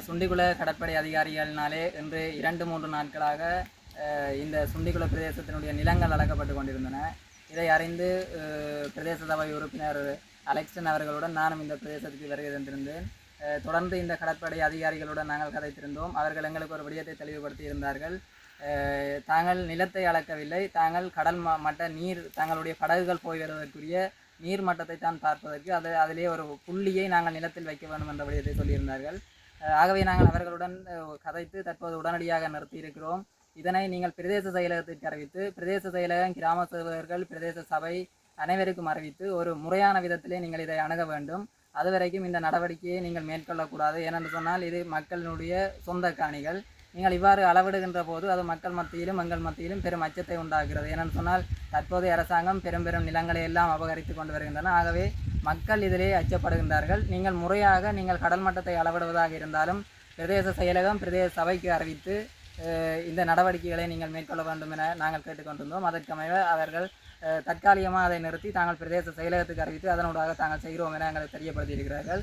சுண்டிகுள கடற்படை அதிகாரிகளினாலே இன்று 2-3 நாட்களாக இந்த சுண்டிகுள பிரதேசத்தினுடைய நிலங்கள் அளக்கப்பட்டு கொண்டிருந்தன. இதை அறிந்து பிரதேச சபை உறுப்பினர் அலெக்சன் அவர்களுடன் நானும் இந்த பிரதேசத்துக்கு வருகை தந்திருந்தேன். தொடர்ந்து இந்த கடற்படை அதிகாரிகளுடன் நாங்கள் கதைத்திருந்தோம். அவர்கள் எங்களுக்கு ஒரு விடயத்தை தெளிவுபடுத்தி இருந்தார்கள். தாங்கள் நிலத்தை அளக்கவில்லை, தாங்கள் கடல் மட்ட நீர் தங்களுடைய படகுகள் போய் வருவதற்குரிய நீர் மட்டத்தை தான் பார்ப்பதற்கு அதிலே ஒரு புள்ளியை நாங்கள் நிலத்தில் வைக்க வேண்டும் என்ற விடயத்தை சொல்லியிருந்தார்கள். ஆகவே நாங்கள் அவர்களுடன் கதைத்து தற்போது உடனடியாக நிறுத்தியிருக்கிறோம். இதனை நீங்கள் பிரதேச செயலகத்திற்கு அறிவித்து, பிரதேச செயலகம், கிராம சேவகர்கள், பிரதேச சபை அனைவருக்கும் அறிவித்து ஒரு முறையான விதத்திலே நீங்கள் இதை அணுக வேண்டும். அதுவரைக்கும் இந்த நடவடிக்கையை நீங்கள் மேற்கொள்ளக்கூடாது. ஏனென்று சொன்னால் இது மக்களினுடைய சொந்த காணிகள். நீங்கள் இவ்வாறு அளவிடுகின்ற போது அது மக்கள் மத்தியிலும் எங்கள் மத்தியிலும் பெரும் அச்சத்தை உண்டாகிறது. ஏனென்று சொன்னால் தற்போதைய அரசாங்கம் பெரும் நிலங்களை எல்லாம் அபகரித்து கொண்டு வருகின்றன. ஆகவே மக்கள் இதிலே அச்சப்படுகின்றார்கள். நீங்கள் முறையாக நீங்கள் கடல் மட்டத்தை அளவிடுவதாக இருந்தாலும் பிரதேச செயலகம், பிரதேச சபைக்கு அறிவித்து இந்த நடவடிக்கைகளை நீங்கள் மேற்கொள்ள வேண்டும் என நாங்கள் கேட்டுக்கொண்டிருந்தோம். அதற்கமைய அவர்கள் தற்காலிகமாக அதை நிறுத்தி தாங்கள் பிரதேச செயலகத்துக்கு அறிவித்து அதனூடாக தாங்கள் செய்கிறோம் என எங்களை தெரியப்படுத்தியிருக்கிறார்கள்.